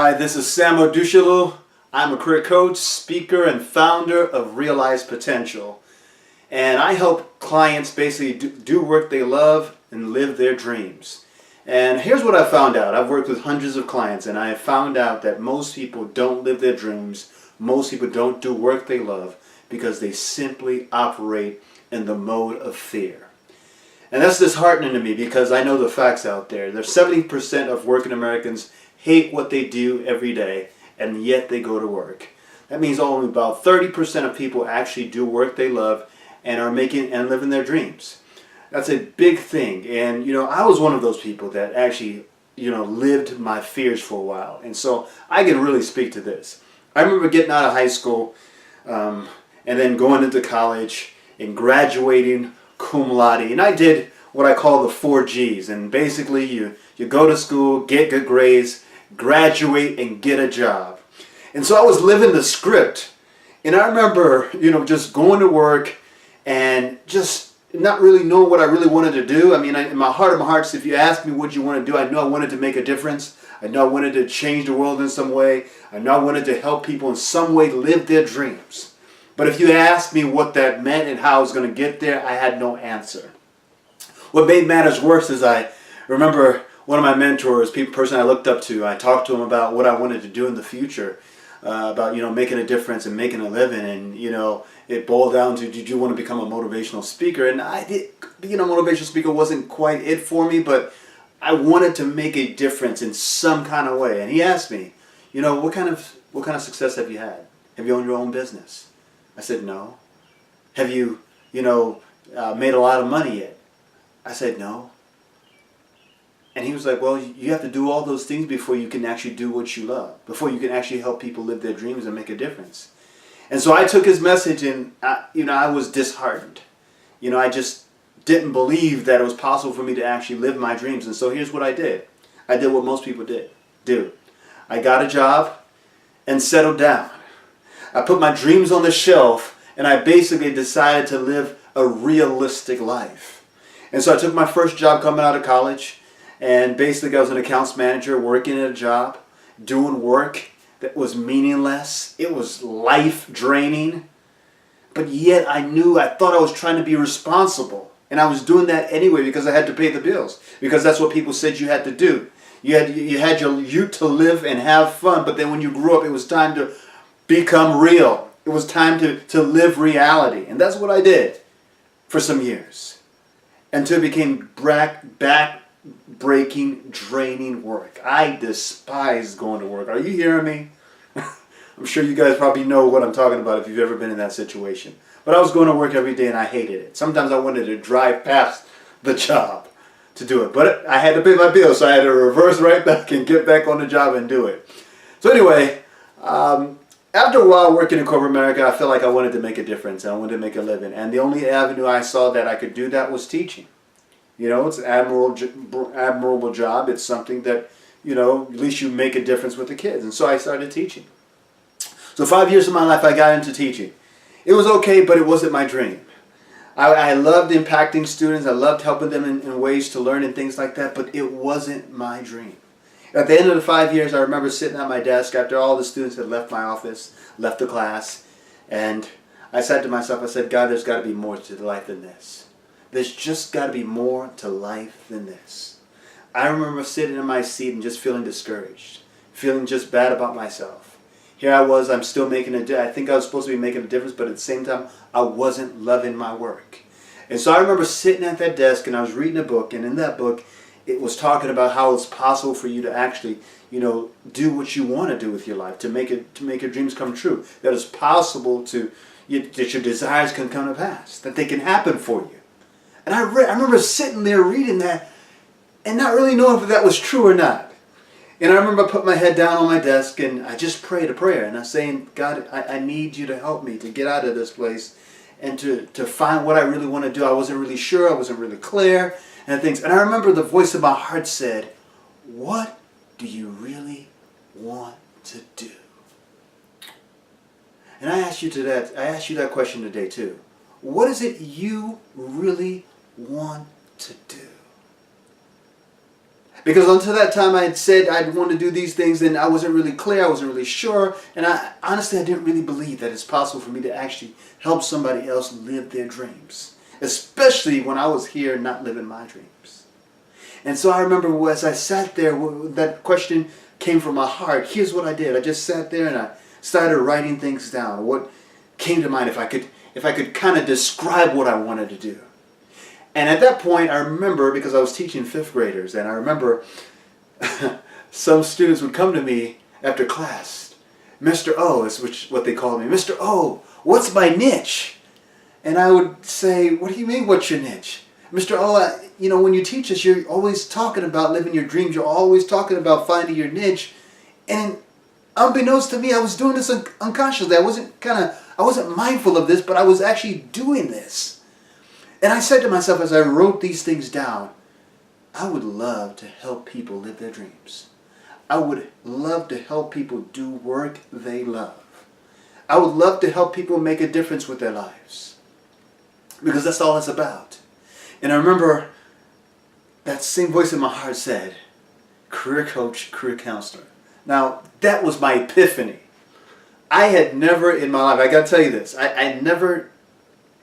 Hi, this is Samo Dushalu. I'm a career coach, speaker, and founder of Realize Potential. And I help clients basically do work they love and live their dreams. And here's what I found out. I've worked with hundreds of clients, and I have found out that most people don't live their dreams. Most people don't do work they love because they simply operate in the mode of fear. And that's disheartening to me because I know the facts out there. There's 70% of working Americans hate what they do every day, and yet they go to work. That means only about 30% of people actually do work they love and are making and living their dreams. That's a big thing. And I was one of those people that actually lived my fears for a while. And so I can really speak to this. I remember getting out of high school and then going into college and graduating cum laude. And I did what I call the 4 G's. And basically you go to school, get good grades, graduate, and get a job. And so I was living the script. And I remember, just going to work and just not really knowing what I really wanted to do. I mean, in my heart of my hearts, if you ask me what you want to do, I know I wanted to make a difference. I know I wanted to change the world in some way. I know I wanted to help people in some way live their dreams. But if you asked me what that meant and how I was going to get there, I had no answer. What made matters worse is I remember one of my mentors, person I looked up to, I talked to him about what I wanted to do in the future, about making a difference and making a living, and it boiled down to, did you want to become a motivational speaker? And I did. Being a motivational speaker wasn't quite it for me, but I wanted to make a difference in some kind of way. And he asked me, what kind of success have you had? Have you owned your own business? I said no. Have you made a lot of money yet? I said no. And he was like, well, you have to do all those things before you can actually do what you love, before you can actually help people live their dreams and make a difference. And so I took his message, and I was disheartened. I just didn't believe that it was possible for me to actually live my dreams. And so here's what I did. I did what most people do. I got a job and settled down. I put my dreams on the shelf, and I basically decided to live a realistic life. And so I took my first job coming out of college. And basically I was an accounts manager working at a job, doing work that was meaningless. It was life draining. But yet I thought I was trying to be responsible. And I was doing that anyway because I had to pay the bills. Because that's what people said you had to do. You had your youth to live and have fun. But then when you grew up, it was time to become real. It was time to live reality. And that's what I did for some years. Until it became back-breaking, draining work. I despise going to work. Are you hearing me? I'm sure you guys probably know what I'm talking about if you've ever been in that situation. But I was going to work every day and I hated it. Sometimes I wanted to drive past the job to do it. But I had to pay my bills, so I had to reverse right back and get back on the job and do it. So anyway, after a while working in corporate America, I felt like I wanted to make a difference. And I wanted to make a living. And the only avenue I saw that I could do that was teaching. It's an admirable job. It's something that, at least you make a difference with the kids. And so I started teaching. So 5 years of my life, I got into teaching. It was okay, but it wasn't my dream. I loved impacting students. I loved helping them in ways to learn and things like that, but it wasn't my dream. At the end of the 5 years, I remember sitting at my desk after all the students had left my office, left the class, and I said to myself, I said, God, there's got to be more to life than this. There's just got to be more to life than this. I remember sitting in my seat and just feeling discouraged, feeling just bad about myself. Here I was, I'm still making I think I was supposed to be making a difference, but at the same time, I wasn't loving my work. And so I remember sitting at that desk and I was reading a book, and in that book, it was talking about how it's possible for you to actually, do what you want to do with your life, to make your dreams come true. That it's possible that your desires can come to pass, that they can happen for you. And I remember sitting there reading that and not really knowing if that was true or not. And I remember putting my head down on my desk and I just prayed a prayer. And I was saying, God, I need you to help me to get out of this place and to find what I really want to do. I wasn't really sure. I wasn't really clear and things. And I remember the voice of my heart said, what do you really want to do? And I asked you that question today too. What is it you really want to do? Because until that time I had said I'd want to do these things, and I wasn't really clear, I wasn't really sure, and honestly I didn't really believe that it's possible for me to actually help somebody else live their dreams. Especially when I was here not living my dreams. And so I remember as I sat there, that question came from my heart. Here's what I did. I just sat there and I started writing things down. What came to mind if I could kind of describe what I wanted to do. And at that point, I remember, because I was teaching 5th graders, and I remember some students would come to me after class. Mr. O is what they called me. Mr. O, what's my niche? And I would say, what do you mean, what's your niche? Mr. O, when you teach us, you're always talking about living your dreams. You're always talking about finding your niche. And unbeknownst to me, I was doing this unconsciously. I wasn't mindful of this, but I was actually doing this. And I said to myself as I wrote these things down, I would love to help people live their dreams. I would love to help people do work they love. I would love to help people make a difference with their lives. Because that's all it's about. And I remember that same voice in my heart said, career coach, career counselor. Now, that was my epiphany. I had never in my life, I got to tell you this, I never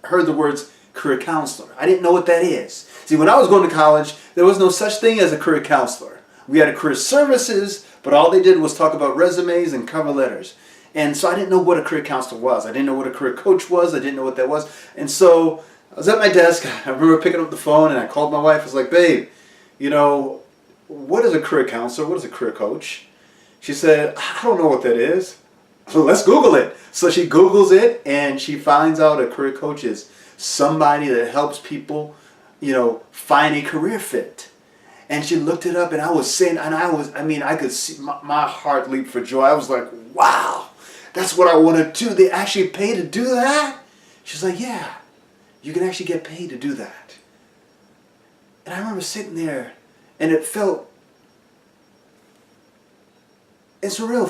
heard the words career counselor. I didn't know what that is. See, when I was going to college, there was no such thing as a career counselor. We had a career services, but all they did was talk about resumes and cover letters. And so I didn't know what a career counselor was. I didn't know what a career coach was. I didn't know what that was. And so I was at my desk. I remember picking up the phone and I called my wife. I was like, babe, what is a career counselor? What is a career coach? She said, I don't know what that is. Let's Google it. So she Googles it and she finds out a career coach is somebody that helps people, find a career fit. And she looked it up and I was saying, and I could see my heart leap for joy. I was like, wow, that's what I want to do. They actually pay to do that? She's like, yeah, you can actually get paid to do that. And I remember sitting there and it's surreal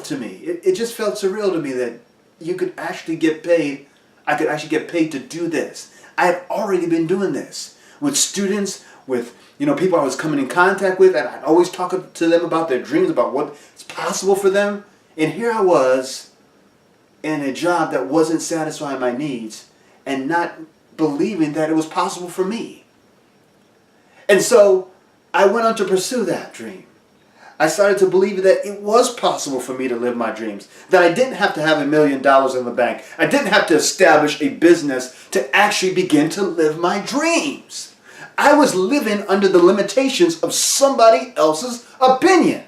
to me. It just felt surreal to me that you could actually get paid. I could actually get paid to do this. I had already been doing this with students, with people I was coming in contact with, and I'd always talk to them about their dreams, about what's possible for them. And here I was in a job that wasn't satisfying my needs and not believing that it was possible for me. And so I went on to pursue that dream. I started to believe that it was possible for me to live my dreams. That I didn't have to have $1 million in the bank. I didn't have to establish a business to actually begin to live my dreams. I was living under the limitations of somebody else's opinion.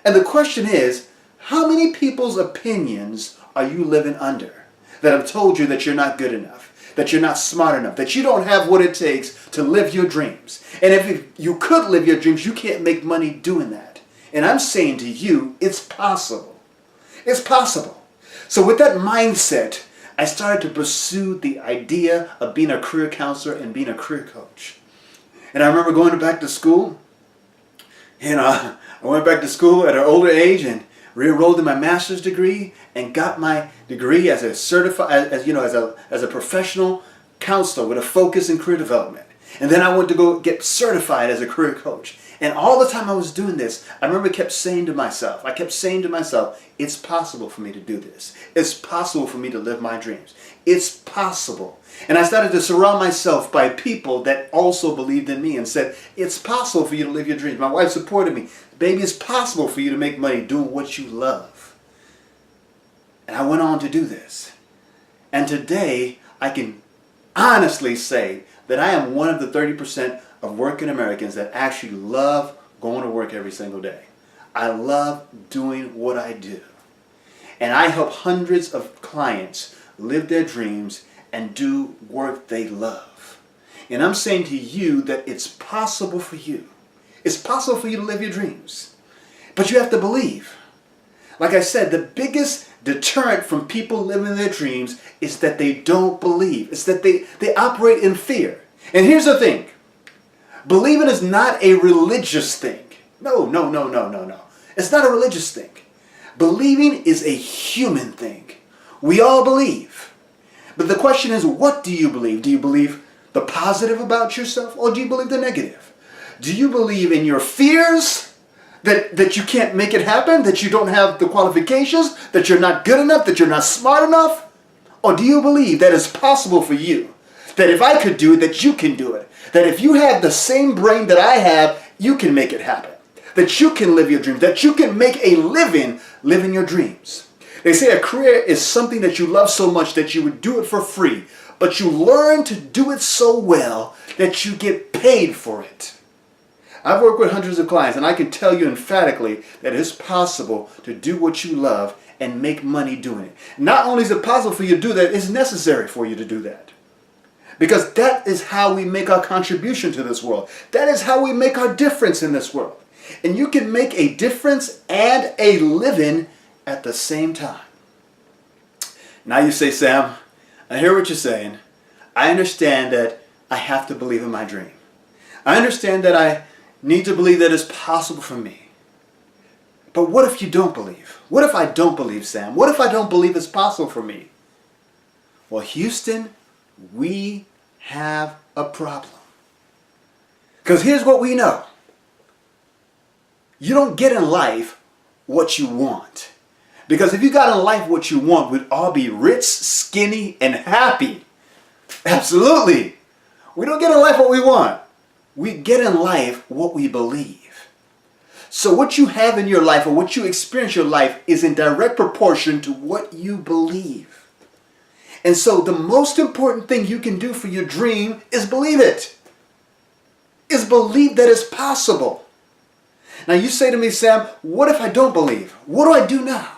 And the question is, how many people's opinions are you living under that have told you that you're not good enough, that you're not smart enough, that you don't have what it takes to live your dreams? And if you could live your dreams, you can't make money doing that. And I'm saying to you, it's possible. It's possible. So with that mindset, I started to pursue the idea of being a career counselor and being a career coach. And I remember going back to school. And I went back to school at an older age and re-enrolled in my master's degree and got my degree as a as a professional counselor with a focus in career development. And then I went to go get certified as a career coach. And all the time I was doing this, I remember I kept saying to myself, it's possible for me to do this. It's possible for me to live my dreams. It's possible. And I started to surround myself by people that also believed in me and said, it's possible for you to live your dreams. My wife supported me. Baby, it's possible for you to make money doing what you love. And I went on to do this. And today, I can honestly say that I am one of the 30% of working Americans that actually love going to work every single day. I love doing what I do. And I help hundreds of clients live their dreams and do work they love. And I'm saying to you that it's possible for you. It's possible for you to live your dreams. But you have to believe. Like I said, the biggest deterrent from people living their dreams is that they don't believe. It's that they operate in fear. And here's the thing. Believing is not a religious thing. No. It's not a religious thing. Believing is a human thing. We all believe. But the question is, what do you believe? Do you believe the positive about yourself or do you believe the negative? Do you believe in your fears? That you can't make it happen? That you don't have the qualifications? That you're not good enough? That you're not smart enough? Or do you believe that it's possible for you? That if I could do it, that you can do it? That if you have the same brain that I have, you can make it happen? That you can live your dreams? That you can make a living living your dreams? They say a career is something that you love so much that you would do it for free, but you learn to do it so well that you get paid for it. I've worked with hundreds of clients, and I can tell you emphatically that it's possible to do what you love and make money doing it. Not only is it possible for you to do that, it's necessary for you to do that. Because that is how we make our contribution to this world. That is how we make our difference in this world. And you can make a difference and a living at the same time. Now you say, Sam, I hear what you're saying. I understand that I have to believe in my dream. I understand that I need to believe that it's possible for me. But what if you don't believe? What if I don't believe, Sam? What if I don't believe it's possible for me? Well, Houston, we have a problem. Because here's what we know. You don't get in life what you want. Because if you got in life what you want, we'd all be rich, skinny, and happy. Absolutely. We don't get in life what we want. We get in life what we believe. So what you have in your life or what you experience in your life is in direct proportion to what you believe. And so the most important thing you can do for your dream is believe it. Is believe that it's possible. Now you say to me, Sam, what if I don't believe? What do I do now?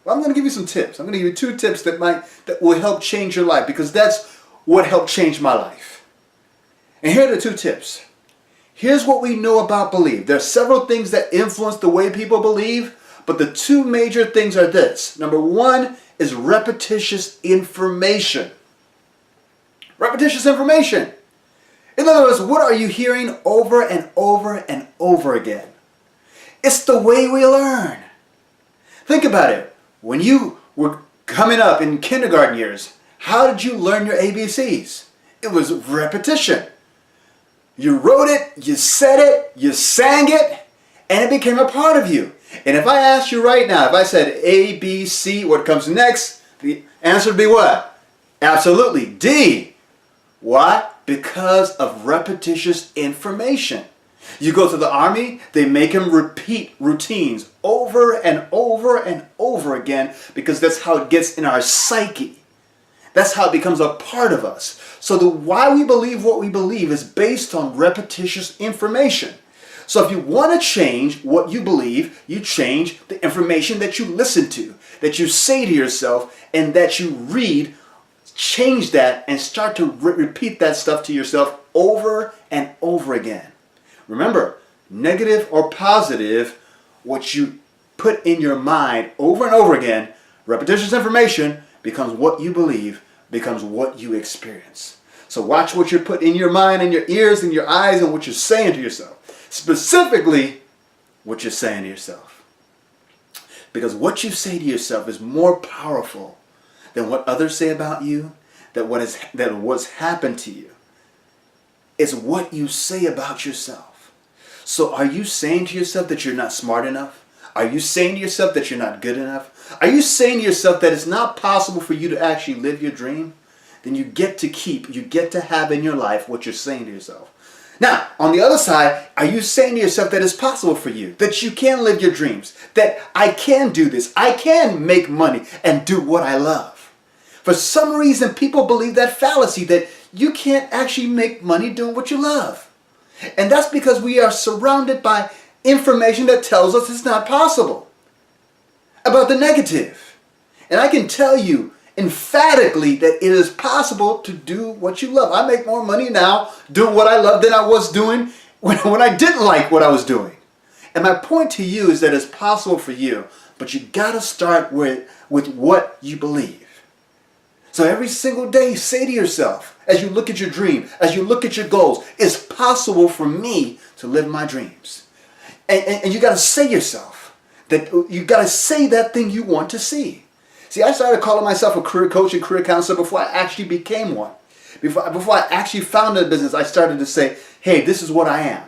Well, I'm going to give you some tips. I'm going to give you 2 tips that will help change your life, because that's what helped change my life. And here are the 2 tips. Here's what we know about belief. There are several things that influence the way people believe, but the 2 major things are this. Number 1 is repetitious information. Repetitious information. In other words, what are you hearing over and over and over again? It's the way we learn. Think about it. When you were coming up in kindergarten years, how did you learn your ABCs? It was repetition. You wrote it, you said it, you sang it, and it became a part of you. And if I asked you right now, if I said A, B, C, what comes next, the answer would be what? Absolutely D. Why? Because of repetitious information. You go to the army, they make them repeat routines over and over and over again, because that's how it gets in our psyche. That's how it becomes a part of us. So why we believe what we believe is based on repetitious information. So if you want to change what you believe, you change the information that you listen to, that you say to yourself, and that you read. Change that and start to repeat that stuff to yourself over and over again. Remember, negative or positive, what you put in your mind over and over again, repetitious information becomes what you believe, becomes what you experience. So watch what you put in your mind and your ears and your eyes and what you're saying to yourself. Specifically, what you're saying to yourself. Because what you say to yourself is more powerful than what others say about you, that what's happened to you. It's what you say about yourself. So are you saying to yourself that you're not smart enough? Are you saying to yourself that you're not good enough? Are you saying to yourself that it's not possible for you to actually live your dream? Then you get to have in your life what you're saying to yourself. Now, on the other side, are you saying to yourself that it's possible for you, that you can live your dreams, that I can do this, I can make money and do what I love? For some reason, people believe that fallacy, that you can't actually make money doing what you love. And that's because we are surrounded by information that tells us it's not possible. About the negative. And I can tell you emphatically that it is possible to do what you love. I make more money now doing what I love than I was doing when I didn't like what I was doing. And my point to you is that it's possible for you, but you got to start with what you believe. So every single day, say to yourself, as you look at your dream, as you look at your goals, it's possible for me to live my dreams. And you got to say yourself, that you got to say that thing you want to see. See, I started calling myself a career coach and career counselor before I actually became one. Before I actually founded a business, I started to say, hey, this is what I am.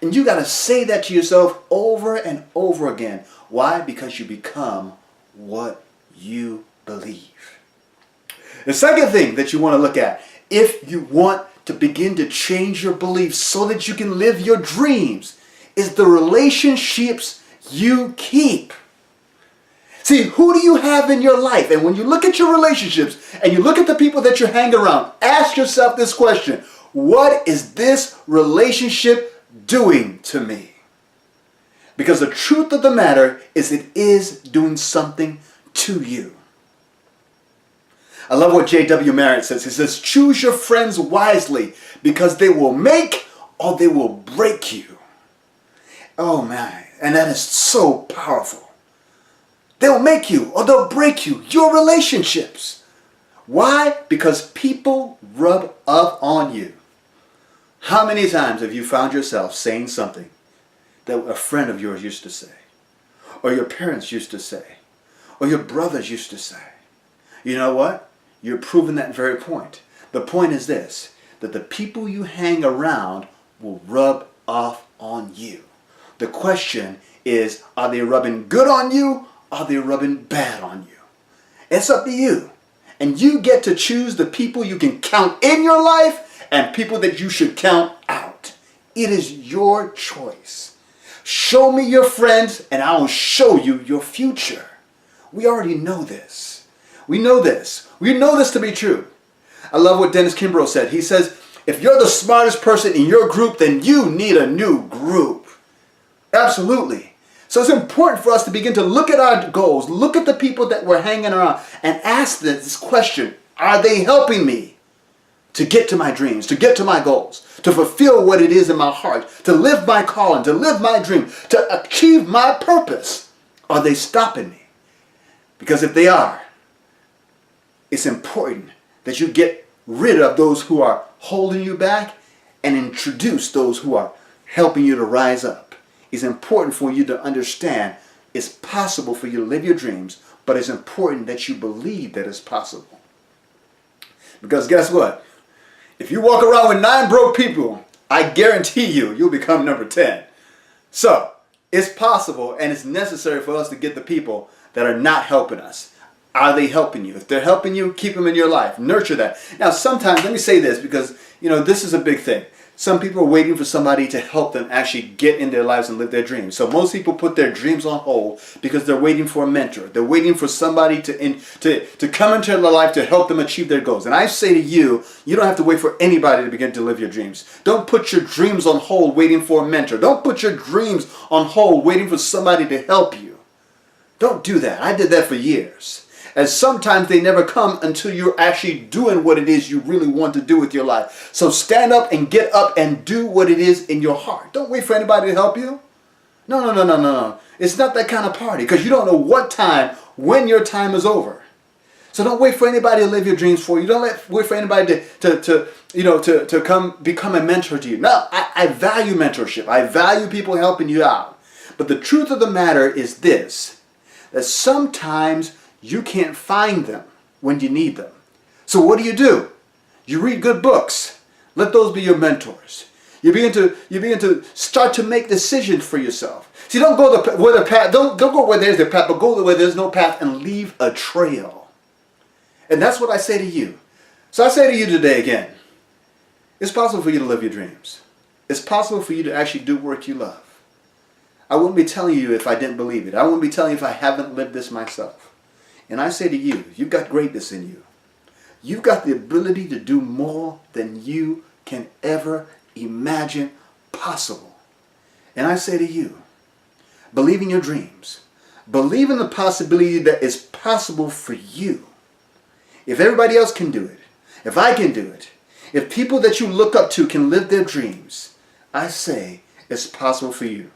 And you got to say that to yourself over and over again. Why? Because you become what you believe. The second thing that you want to look at, if you want to begin to change your beliefs so that you can live your dreams, is the relationships you keep. See, who do you have in your life? And when you look at your relationships and you look at the people that you hang around, ask yourself this question: what is this relationship doing to me? Because the truth of the matter is it is doing something to you. I love what J.W. Merritt says. He says, choose your friends wisely because they will make or they will break you. Oh man, and that is so powerful. They'll make you or they'll break you, your relationships. Why? Because people rub up on you. How many times have you found yourself saying something that a friend of yours used to say, or your parents used to say, or your brothers used to say? You know what? You're proving that very point. The point is this, that the people you hang around will rub off on you. The question is, are they rubbing good on you? Are they rubbing bad on you? It's up to you. And you get to choose the people you can count in your life and people that you should count out. It is your choice. Show me your friends and I will show you your future. We already know this. We know this. We know this to be true. I love what Dennis Kimbrough said. He says, if you're the smartest person in your group, then you need a new group. Absolutely. So it's important for us to begin to look at our goals, look at the people that we're hanging around, and ask this question: are they helping me to get to my dreams, to get to my goals, to fulfill what it is in my heart, to live my calling, to live my dream, to achieve my purpose? Are they stopping me? Because if they are, it's important that you get rid of those who are holding you back and introduce those who are helping you to rise up. It's important for you to understand it's possible for you to live your dreams, but it's important that you believe that it's possible. Because guess what? If you walk around with 9 broke people, I guarantee you'll become number 10. So, it's possible and it's necessary for us to get the people that are not helping us. Are they helping you? If they're helping you, keep them in your life. Nurture that. Now, sometimes, let me say this because, this is a big thing. Some people are waiting for somebody to help them actually get in their lives and live their dreams. So most people put their dreams on hold because they're waiting for a mentor. They're waiting for somebody to come into their life to help them achieve their goals. And I say to you, you don't have to wait for anybody to begin to live your dreams. Don't put your dreams on hold waiting for a mentor. Don't put your dreams on hold waiting for somebody to help you. Don't do that. I did that for years. And sometimes they never come until you're actually doing what it is you really want to do with your life. So stand up and get up and do what it is in your heart. Don't wait for anybody to help you. No. It's not that kind of party because you don't know what time, when your time is over. So don't wait for anybody to live your dreams for you. Don't wait for anybody to come become a mentor to you. No, I value mentorship. I value people helping you out. But the truth of the matter is this, that sometimes you can't find them when you need them. So what do? You read good books. Let those be your mentors. You begin to start to make decisions for yourself. See, don't go where the path. Don't go where there's a path, but go where there's no path and leave a trail. And that's what I say to you. So I say to you today again, it's possible for you to live your dreams. It's possible for you to actually do work you love. I wouldn't be telling you if I didn't believe it. I wouldn't be telling you if I haven't lived this myself. And I say to you, you've got greatness in you. You've got the ability to do more than you can ever imagine possible. And I say to you, believe in your dreams. Believe in the possibility that it's possible for you. If everybody else can do it, if I can do it, if people that you look up to can live their dreams, I say it's possible for you.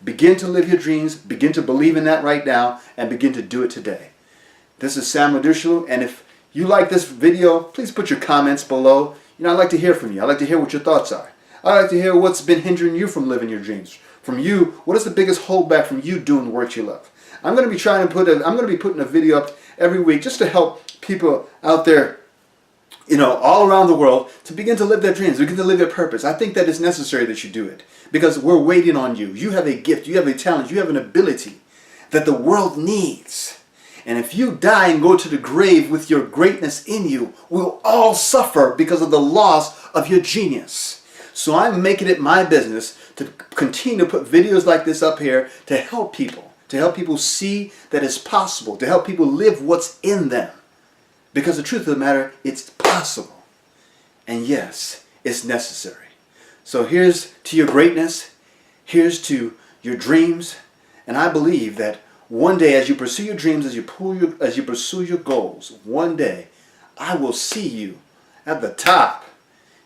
Begin to live your dreams, begin to believe in that right now, and begin to do it today. This is Sam Ladushalu, and if you like this video, please put your comments below. I'd like to hear from you. I'd like to hear what your thoughts are. I'd like to hear what's been hindering you from living your dreams. From you, what is the biggest holdback from you doing the work you love? I'm going to be putting a video up every week just to help people out there all around the world to begin to live their dreams, begin to live their purpose. I think that it's necessary that you do it because we're waiting on you. You have a gift, you have a talent, you have an ability that the world needs. And if you die and go to the grave with your greatness in you, we'll all suffer because of the loss of your genius. So I'm making it my business to continue to put videos like this up here to help people see that it's possible, to help people live what's in them. Because the truth of the matter, it's possible. And yes, it's necessary. So here's to your greatness. Here's to your dreams. And I believe that one day as you pursue your dreams, as you pursue your goals, one day I will see you at the top.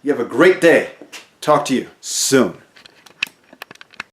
You have a great day. Talk to you soon.